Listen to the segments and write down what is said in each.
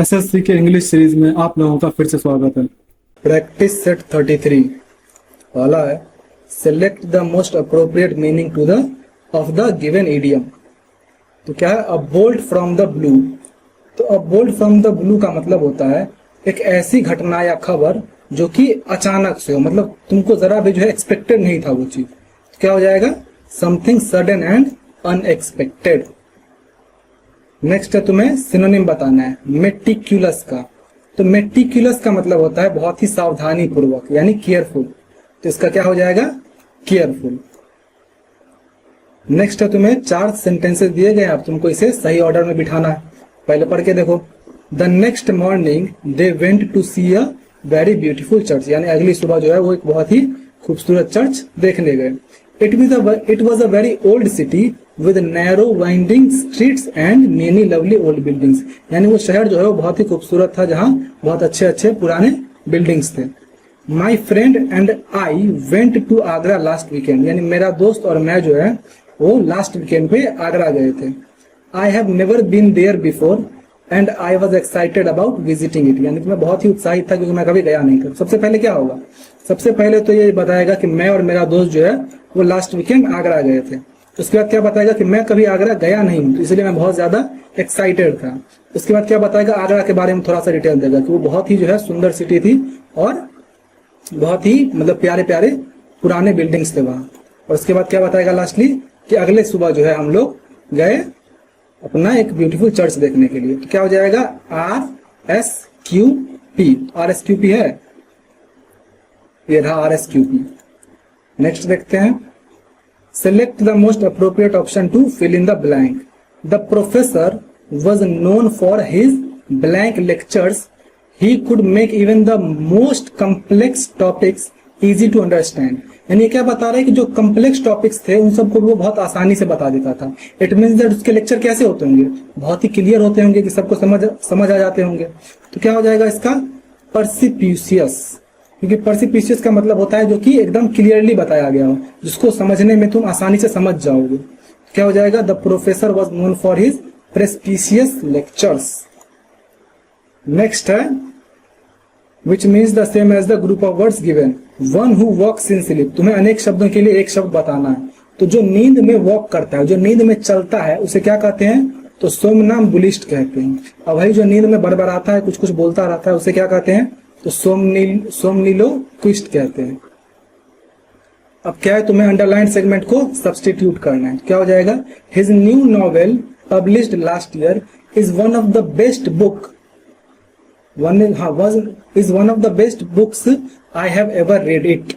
SSC के English series में आप लोगों का फिर से स्वागत है। प्रैक्टिस सेट 33 वाला है। Select the most appropriate meaning to the of the given idiom. तो क्या है, a bolt from the blue. तो a bolt from the blue का मतलब होता है एक ऐसी घटना या खबर जो कि अचानक से हो, मतलब तुमको जरा भी जो है एक्सपेक्टेड नहीं था वो चीज। तो क्या हो जाएगा, something sudden and unexpected. Next है तुम्हें सिनोनिम बताना है मेटिक्यूलस का। तो मेटिक्यूलस का मतलब होता है बहुत ही सावधानी पूर्वक, यानी केयरफुल। तो इसका क्या हो जाएगा, केयरफुल। नेक्स्ट है तुम्हें 4 सेंटेंसेस दिए गए, अब तुमको इसे सही ऑर्डर में बिठाना है। पहले पढ़ के देखो। The next morning they went to see a very beautiful church, यानी अगली सुबह जो है वो एक बहुत ही खूबसूरत चर्च देखने गए। It was a very old city with narrow winding streets and many lovely old buildings, यानी वो शहर जो है वो बहुत ही खूबसूरत था जहाँ बहुत अच्छे अच्छे पुराने बिल्डिंग्स थे। My friend and I went to Agra last weekend, यानी मेरा दोस्त और मैं जो है वो लास्ट वीकेंड पे आगरा गए थे। I have never been there before and I was excited about visiting it, यानी कि मैं बहुत ही उत्साहित था क्योंकि मैं कभी गया नहीं था। सबसे पहले क्या होगा, सबसे पहले तो ये बताएगा कि मैं और मेरा दोस्त जो है वो लास्ट वीकेंड आगरा गए थे। उसके बाद क्या बताएगा कि मैं कभी आगरा गया नहीं हूं, तो इसलिए मैं बहुत ज्यादा एक्साइटेड था। उसके बाद क्या बताएगा, आगरा के बारे में थोड़ा सा डिटेल देगा कि वो बहुत ही जो है सुंदर सिटी थी और बहुत ही मतलब प्यारे प्यारे पुराने बिल्डिंग्स थे वहां। और उसके बाद क्या बताएगा लास्टली कि अगले सुबह जो है हम लोग गए अपना एक ब्यूटीफुल चर्च देखने के लिए। तो क्या हो जाएगा, RSQP। RSQP है, ये रहा RSQP। नेक्स्ट देखते हैं। Select the most appropriate option to fill in the blank. The professor was known for his blank lectures. He could make even the most complex topics easy to understand. यानी क्या बता रहा है कि जो complex topics थे उन सबको वो बहुत आसानी से बता देता था। इट मीन्स दैट उसके लेक्चर कैसे होते होंगे, बहुत ही क्लियर होते होंगे कि सबको समझ आ जाते होंगे। तो क्या हो जाएगा इसका, परसिपिशियस, क्योंकि परसिपिशियस का मतलब होता है जो कि एकदम क्लियरली बताया गया हो, जिसको समझने में तुम आसानी से समझ जाओगे। क्या हो जाएगा, the professor was known for his perspicacious lectures. Next है which means the same as the group of words given. One who walks in sleep, तुम्हें अनेक शब्दों के लिए एक शब्द बताना है। तो जो नींद में वॉक करता है, जो नींद में चलता है, उसे क्या कहते हैं, तो सोमनाम्बुलिस्ट कहते हैं। और वही जो नींद में बड़बड़ाता है, कुछ कुछ बोलता रहता है, उसे क्या कहते हैं, तो सोमनिलोक्विस्ट कहते हैं। अब क्या है, तुम्हें अंडरलाइन सेगमेंट को सब्स्टिट्यूट करना है। क्या हो जाएगा, his new novel published last year is one of the best books I have ever read it.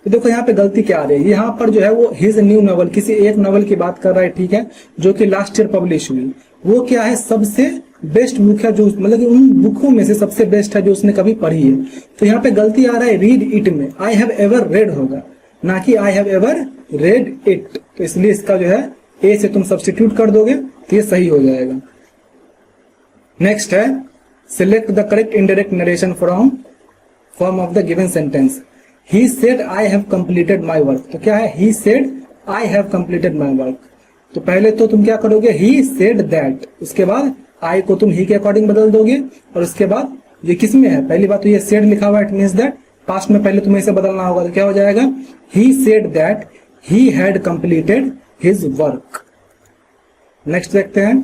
तो देखो यहाँ पे गलती क्या आ रही है, यहाँ पर जो है वो हिज न्यू नॉवेल, किसी एक नॉवेल की बात कर रहा है, ठीक है, जो कि लास्ट ईयर पब्लिश हुई। वो क्या है, सबसे बेस्ट बुक है, जो मतलब कि उन बुकों में से सबसे बेस्ट है जो उसने कभी पढ़ी है। तो यहाँ पे गलती आ रहा है रीड इट में, आई हैव एवर रेड होगा, ना कि I have ever read it. तो इसलिए इसका जो है ए से तुम सब्स्टिट्यूट कर दोगे तो ये सही हो जाएगा। नेक्स्ट है select the correct indirect narration from form of the given sentence. He said I have completed my work. तो क्या है, he said I have completed my work. तो पहले तो तुम क्या करोगे, ही सेड दैट, उसके बाद आई को तुम ही के अकॉर्डिंग बदल दोगे, और उसके बाद ये किस में है, पहली बात तो ये सेड लिखा हुआ है, इट मींस दैट पास्ट में पहले तुम्हें इसे बदलना होगा। तो क्या हो जाएगा, he said that he had completed his work. Next देखते हैं,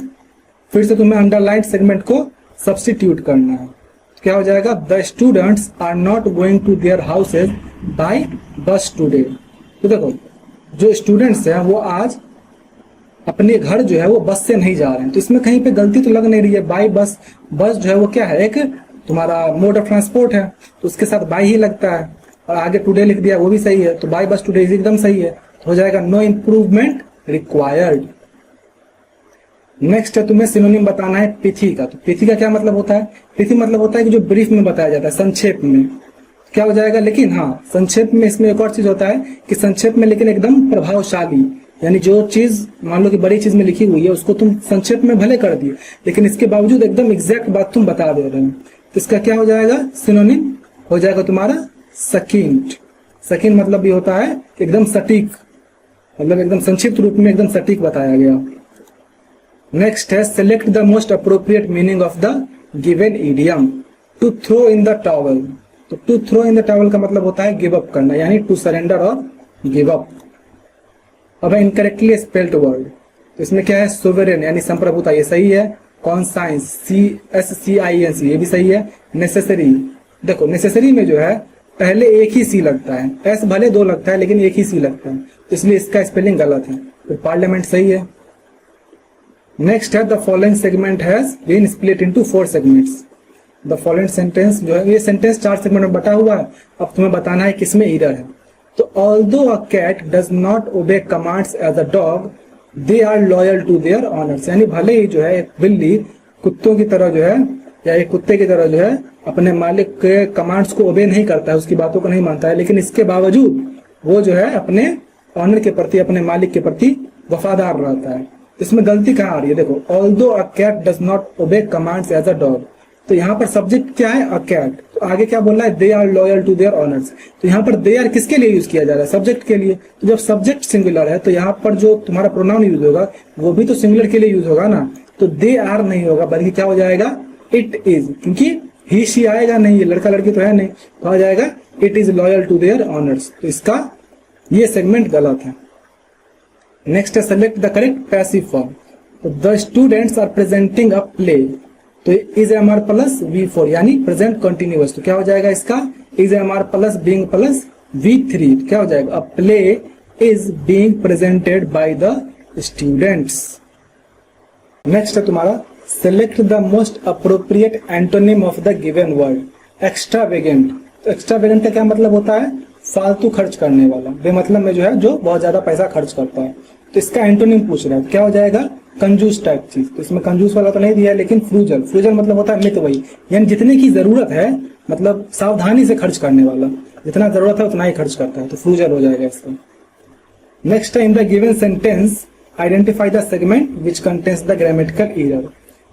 फिर से तुम्हें अंडरलाइन सेगमेंट को सब्स्टिट्यूट करना है। तो क्या हो जाएगा, the students are not going to their houses by bus today. तो देखो जो स्टूडेंट्स हैं वो आज अपने घर जो है वो बस से नहीं जा रहे हैं। तो इसमें कहीं पे गलती तो लग नहीं रही है, बाई बस। बस जो है वो क्या है, एक तुम्हारा मोड ऑफ ट्रांसपोर्ट है, तो उसके साथ बाई ही लगता है, और आगे टुडे लिख दिया वो भी सही है, तो बाई बस टुडे एकदम सही है। तो हो जाएगा नो इम्प्रूवमेंट रिक्वायर्ड। नेक्स्ट है तुम्हें सिनोनिम बताना है पिथी का। तो पिथी का क्या मतलब होता है, पिथी मतलब होता है कि जो ब्रीफ में बताया जाता है, संक्षेप में। क्या हो जाएगा, लेकिन हाँ संक्षेप में इसमें एक और चीज होता है कि संक्षेप में लेकिन एकदम प्रभावशाली, यानी जो चीज मान लो कि बड़ी चीज में लिखी हुई है उसको तुम संक्षेप में भले कर दिए, लेकिन इसके बावजूद एकदम एग्जैक्ट बात तुम बता दे रहे हो। तो इसका क्या हो जाएगा, सिनोनिम हो जाएगा तुम्हारा सकीन्ट। सकीन मतलब भी होता है एकदम सटीक, मतलब एकदम संक्षिप्त रूप में एकदम सटीक बताया गया। नेक्स्ट है select the most appropriate meaning of the given idiom to throw in the towel. तो to throw in the towel का मतलब होता है गिव अप करना, यानी टू सरेंडर और गिव अप। अब है इनकरेक्टली स्पेल्ड वर्ड, तो इसमें क्या है, सोवरेन यानी संप्रभुता, ये सही है। कॉन्साइंस CSCINC ये भी सही है। नेसेसरी, देखो नेसेसरी में जो है पहले एक ही सी लगता है, एस भले दो लगता है लेकिन एक ही सी लगता है, तो इसलिए इसका स्पेलिंग गलत है। फिर पार्लियामेंट सही है। नेक्स्ट है the following segment has been split into 4 segments. The following sentence जो है, ये सेंटेंस 4 सेगमेंट में बटा हुआ है। अब तुम्हें बताना है किसमें एरर है। तो although a cat does not obey commands as a dog they are loyal to their owners, यानी भले ही जो है एक बिल्ली कुत्तों की तरह जो है या एक कुत्ते की तरह जो है अपने मालिक के कमांड्स को ओबे नहीं करता है, उसकी बातों को नहीं मानता है, लेकिन इसके बावजूद वो जो है अपने ऑनर के प्रति, अपने मालिक के प्रति वफादार रहता है। इसमें गलती कहाँ आ रही है, देखो although a cat does not obey commands as a dog, तो यहाँ पर सब्जेक्ट क्या है, अ कैट। तो आगे क्या बोल रहा है, they are loyal to their owners. तो यहाँ पर दे आर किसके लिए यूज किया जा रहा है, सब्जेक्ट के लिए। तो जब सब्जेक्ट सिंगुलर है तो यहाँ पर जो तुम्हारा प्रोनाउन यूज होगा वो भी तो सिंगुलर के लिए यूज होगा ना। तो दे आर नहीं होगा बल्कि क्या हो जाएगा, इट इज, क्योंकि ही शी आएगा नहीं, ये लड़का लड़की तो है नहीं, तो आ जाएगा it is loyal to their owners. तो इसका ये सेगमेंट गलत है। नेक्स्ट है select the correct passive form. तो the students are presenting a play, तो is am are plus V4 यानी प्रेजेंट कंटिन्यूअस, तो क्या हो जाएगा इसका, is am are plus being plus V3, तो क्या हो जाएगा, a play is being presented by the students. Next है तुम्हारा select the most appropriate antonym of the given word. Extravagant, तो एक्स्ट्रावेगेंट का क्या मतलब होता है, फालतू खर्च करने वाला, बेमतलब में जो है जो बहुत ज्यादा पैसा खर्च करता है। तो इसका एंटोनिम पूछ रहा है, क्या हो जाएगा, कंजूस टाइप चीज। तो इसमें कंजूस वाला तो नहीं दिया है, लेकिन फ्रूजल, फ्रूजल मतलब होता है मित वही, यानी जितने की जरूरत है, मतलब सावधानी से खर्च करने वाला, जितना जरूरत है उतना ही खर्च करता है, तो फ्रूजल हो जाएगा इसका। नेक्स्ट है in the given sentence identify the segment which contains the grammatical error.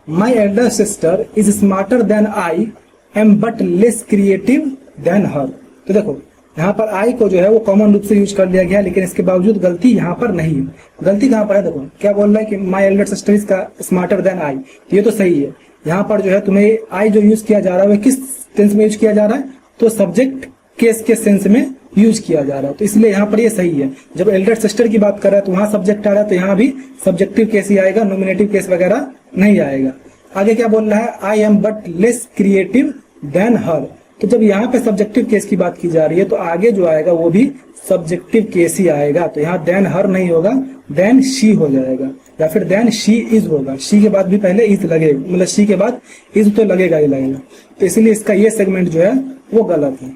My elder sister is smarter than I am but less creative than her. तो देखो यहाँ पर आई को जो है वो कॉमन रूप से यूज कर लिया गया, लेकिन इसके बावजूद गलती यहाँ पर नहीं है। गलती कहाँ पर है, देखो क्या बोल रहा है कि माई एल्डर सिस्टर इज का स्मार्टर देन आई, तो ये तो सही है। यहाँ पर जो है तुम्हें आई जो यूज किया जा रहा है वो किस टेंस में यूज किया जा रहा है, तो सब्जेक्ट केस के सेंस में यूज किया जा रहा है, तो इसलिए यहाँ पर ये सही है। जब एल्डर सिस्टर की बात कर रहा है तो वहां सब्जेक्ट आ रहा है, तो यहाँ भी सब्जेक्टिव केस ही आएगा, नॉमिनेटिव केस वगैरह नहीं आएगा। आगे क्या बोल रहा है, I am but less creative than her. तो जब यहाँ पे सब्जेक्टिव केस की बात की जा रही है तो आगे जो आएगा वो भी सब्जेक्टिव केस ही आएगा। तो यहाँ देन हर नहीं होगा, देन शी हो जाएगा, या फिर देन शी इज होगा। शी के बाद भी पहले इज लगेगा, मतलब शी के बाद इज तो लगेगा ही लगेगा, तो इसलिए इसका ये सेगमेंट जो है वो गलत है।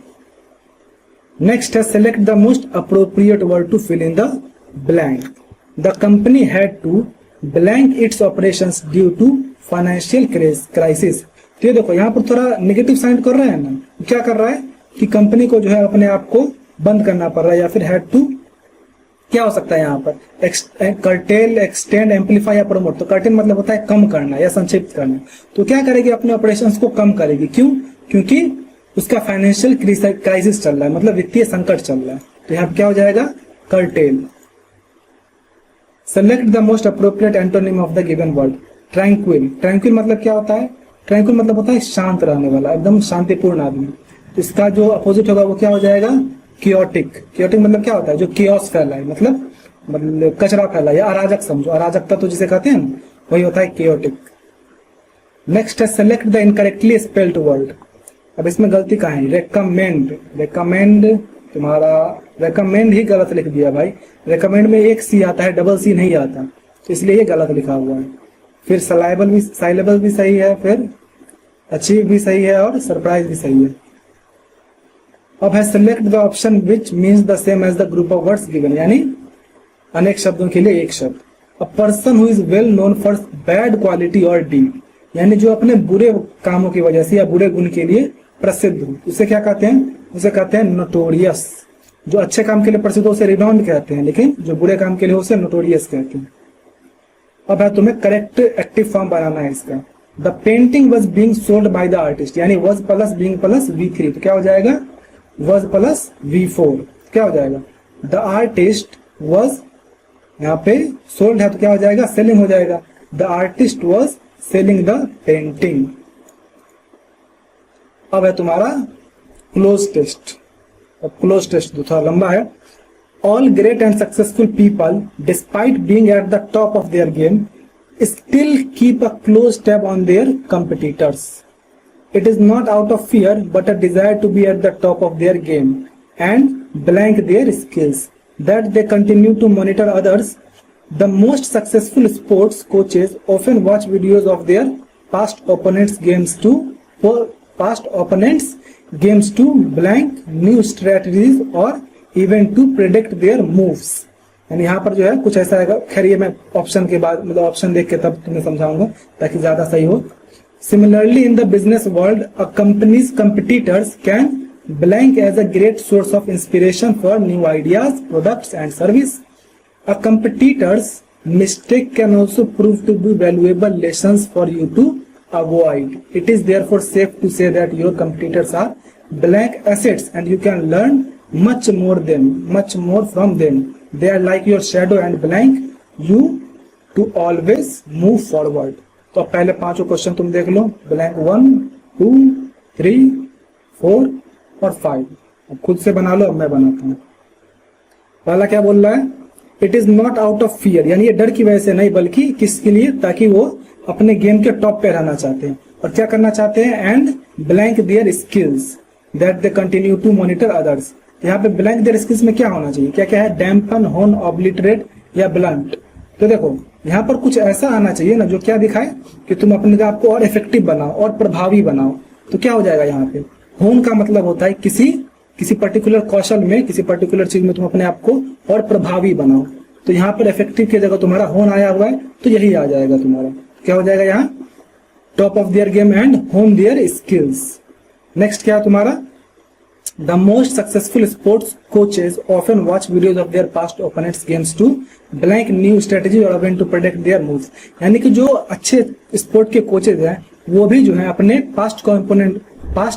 नेक्स्ट है select the most appropriate word to fill in the blank. The company had to blank its operations due to financial crisis. तो ये देखो यहाँ पर थोड़ा नेगेटिव साइंड कर रहा है ना, क्या कर रहा है कि कंपनी को जो है अपने आप को बंद करना पड़ रहा है, या फिर हैड टू क्या हो सकता है यहाँ पर, कर्टेल, एक्सटेंड, एम्पलीफाई या प्रमोट। तो कर्टेल मतलब होता है कम करना या संक्षिप्त करना। तो क्या करेगी, अपने ऑपरेशंस को कम करेगी, क्यों, क्योंकि उसका फाइनेंशियल क्राइसिस चल रहा है, मतलब वित्तीय संकट चल रहा है। तो यहाँ क्या हो जाएगा, cartel. Select the most appropriate antonym of the given word. Tranquil, tranquil मतलब क्या होता है, ट्रैंक्विल मतलब होता है शांत रहने वाला, एकदम शांतिपूर्ण आदमी। तो इसका जो अपोजिट होगा वो क्या हो जाएगा, कियोटिक। कियोटिक मतलब क्या होता है, जो कियोस फैलाए, मतलब कचरा फैलाए या अराजक समझो, अराजकता तो जिसे कहते हैं ना, वही होता है कियोटिक। नेक्स्ट है select the incorrectly spelled word. अब इसमें गलती कहाँ है, रेकमेंड, रेकमेंड तुम्हारा रेकमेंड ही गलत लिख दिया भाई। रेकमेंड में एक सी आता है, डबल सी नहीं आता, तो इसलिए ये गलत लिखा हुआ है। फिर साइलेबल भी सही है, फिर अचीव भी सही है, और सरप्राइज भी सही है। अब है select the option which means the same as the group of words given, यानी अनेक शब्दों के लिए एक शब्द। A person who is well known for bad quality और डीड, यानी जो अपने बुरे कामों की वजह से या बुरे गुण के लिए प्रसिद्ध हो, उसे क्या कहते हैं, उसे कहते हैं नोटोरियस। जो अच्छे काम के लिए प्रसिद्ध हो उसे रिनाउंड कहते हैं, लेकिन जो बुरे काम के लिए हो उसे नोटोरियस कहते हैं। अब है तुम्हें करेक्ट एक्टिव फॉर्म बनाना है इसका। The painting was being sold by the artist, यानी was plus being plus V3, तो क्या हो जाएगा, वॉज प्लस V4, क्या हो जाएगा, द आर्टिस्ट वॉज, यहाँ पे सोल्ड है तो क्या हो जाएगा, सेलिंग हो जाएगा। The artist was selling the painting. अब है तुम्हारा क्लोज टेस्ट। अब क्लोज टेस्ट थोड़ा लंबा है। All great and successful people despite being at the top of their game still keep a close tab on their competitors. It is not out of fear but a desire to be at the top of their game and blank their skills that they continue to monitor others. The most successful sports coaches often watch videos of their past opponents games to blank new strategies or even to predict their moves. यानी यहाँ पर जो है कुछ ऐसा आएगा। खैर ये मैं ऑप्शन के बाद मतलब ऑप्शन देख के तब तुम्हें समझाऊंगा ताकि ज्यादा सही हो। Similarly in the business world a companies competitors can blank as a great source of inspiration for new ideas products and service. A competitors mistake can also prove to be valuable lessons for you to avoid. It is therefore safe to say that your competitors are blank assets and you can learn much more from them. They are like your shadow and blank you to always move forward. तो पहले पांचों question तुम देख लो, blank 1, 2, 3, 4 और 5। अब खुद से बना लो, अब मैं बनाता हूँ। पहला क्या बोल रहा है? It is not out of fear, यानी ये डर की वजह से नहीं बल्कि किसके लिए, ताकि वो अपने गेम के टॉप पे रहना चाहते हैं। और क्या करना चाहते हैं? And blank their skills that they continue to monitor others. यहाँ पे ब्लैंक देयर स्किल्स में क्या होना चाहिए? क्या क्या है? डैम्पन, होन, ऑब्लिटरेट या ब्लंट। तो देखो यहाँ पर कुछ ऐसा आना चाहिए ना जो क्या दिखाए कि तुम अपने आप को और इफेक्टिव बनाओ और प्रभावी बनाओ। तो क्या हो जाएगा यहाँ पे? होन का मतलब होता है किसी पर्टिकुलर कौशल में, किसी पर्टिकुलर चीज में तुम अपने आप को और प्रभावी बनाओ। तो यहाँ पर इफेक्टिव की जगह तुम्हारा होन आया हुआ है, तो यही आ जाएगा तुम्हारा। क्या हो जाएगा यहाँ? Top of their game and होन देयर स्किल्स। नेक्स्ट क्या है तुम्हारा? The most successful sports coaches often watch videos of their past opponents' games to blank new strategy or even to predict their moves। यानी कि जो अच्छे sport के coaches हैं वो भी जो है अपने पास्ट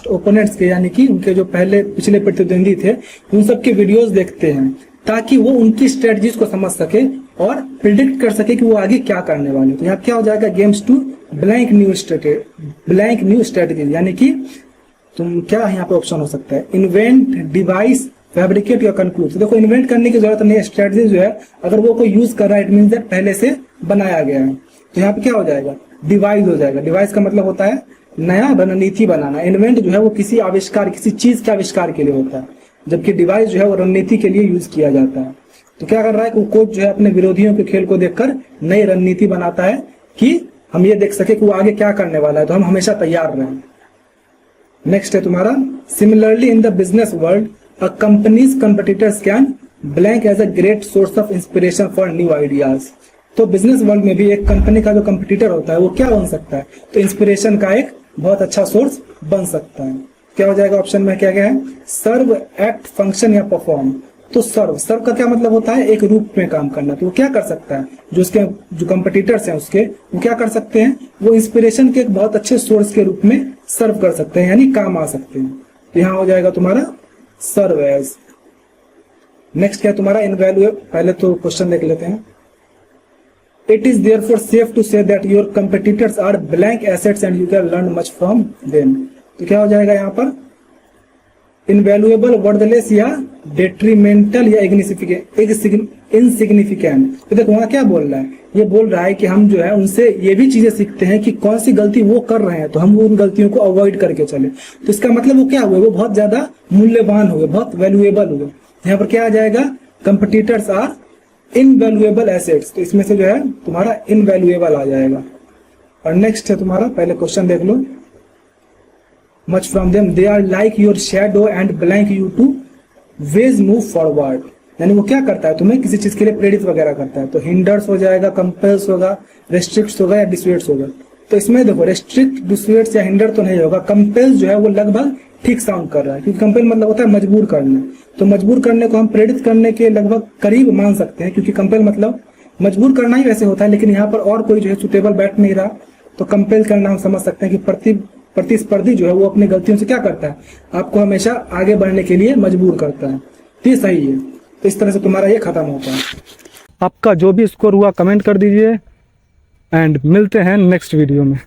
ओपोनेंट्स के, यानी कि उनके जो पिछले प्रतिद्वंदी थे, उन सब के वीडियोस देखते हैं ताकि वो उनकी स्ट्रेटजीज को समझ सके और प्रिडिक्ट कर सके कि वो आगे क्या करने वाले। तो यहाँ क्या हो जाएगा? Games to blank new strategy, यानी कि तुम क्या यहाँ पे ऑप्शन हो सकता है? इन्वेंट, डिवाइस, फैब्रिकेट या कंक्लूड। तो देखो इन्वेंट करने की जरूरत नहीं है। स्ट्रेटजी जो है अगर वो कोई यूज कर रहा है, इट मींस दैट पहले से बनाया गया है। तो यहाँ पे क्या हो जाएगा? डिवाइस हो जाएगा। डिवाइस का मतलब होता है नया रणनीति बनाना। इन्वेंट जो है वो किसी आविष्कार, किसी चीज के आविष्कार के लिए होता है, जबकि डिवाइस जो है वो रणनीति के लिए यूज किया जाता है। तो क्या कर रहा है? कोच जो है अपने विरोधियों के खेल को देखकर नई रणनीति बनाता है कि हम ये देख सके कि वो आगे क्या करने वाला है, तो हम हमेशा तैयार रहें। नेक्स्ट है तुम्हारा, similarly in the business world a companies competitors can blank as a great source of inspiration for new ideas. तो बिजनेस वर्ल्ड में भी एक कंपनी का जो कंपिटिटर होता है वो क्या बन सकता है? तो इंस्पिरेशन का एक बहुत अच्छा सोर्स बन सकता है। क्या हो जाएगा ऑप्शन में? क्या क्या है? सर्व, एक्ट, फंक्शन या परफॉर्म। तो सर्व का क्या मतलब होता है? एक रूप में काम करना। तो वो क्या कर सकता है? जो कंपिटिटर्स हैं उसके, वो क्या कर सकते हैं? वो इंस्पिरेशन के एक बहुत अच्छे सोर्स के रूप में सर्व कर सकते हैं, यानी काम आ सकते हैं। तो यहाँ हो जाएगा तुम्हारा सर्व एज। नेक्स्ट क्या तुम्हारा? इनवैल्यूएबल। पहले तो क्वेश्चन देख लेते हैं। It is therefore safe to say that your competitors are blank assets and you can learn much from them. तो क्या हो जाएगा यहाँ पर? इनवैल्यूएबल, वर्डलेस या डेट्रीमेंटल या इनसिग्निफिकेंट। तो देखो वहां क्या बोल रहा है? ये बोल रहा है कि हम जो है उनसे ये भी चीजें सीखते हैं कि कौन सी गलती वो कर रहे हैं, तो हम उन गलतियों को अवॉइड करके चले। तो इसका मतलब वो क्या हुए? वो बहुत ज्यादा मूल्यवान हुए, बहुत वैल्यूएबल हुए। यहाँ पर क्या आ जाएगा? Competitors are invaluable assets. तो इसमें से जो है तुम्हारा इनवैल्यूएबल आ जाएगा। और नेक्स्ट है तुम्हारा, पहले क्वेश्चन देख लो। much from them they are like your shadow and blank you to ways move forward। यानी वो क्या करता है? तुम्हें किसी चीज के लिए प्रेरित वगैरह करता है। तो हिंडर्स हो जाएगा, कंपेल्स होगा, रेस्ट्रिक्ट्स होगा या डिसुएट्स होगा। तो इसमें देखो रेस्ट्रिक्ट, डिसुएट्स या हिंडर तो नहीं होगा। कंपेल्स जो है वो लगभग ठीक साउंड कर रहा है, क्योंकि कंपेल मतलब होता है मजबूर करना। तो मजबूर करने को हम प्रेरित करने के लगभग करीब मान सकते हैं, क्योंकि कंपेल मतलब मजबूर करना ही वैसे होता है, लेकिन यहाँ पर और कोई जो है सुटेबल बैठ नहीं रहा, तो कंपेल करना हम समझ सकते हैं कि प्रतिस्पर्धी जो है वो अपनी गलतियों से क्या करता है? आपको हमेशा आगे बढ़ने के लिए मजबूर करता है। तो ये सही है। तो इस तरह से तुम्हारा ये खत्म होता है। आपका जो भी स्कोर हुआ कमेंट कर दीजिए एंड मिलते हैं नेक्स्ट वीडियो में।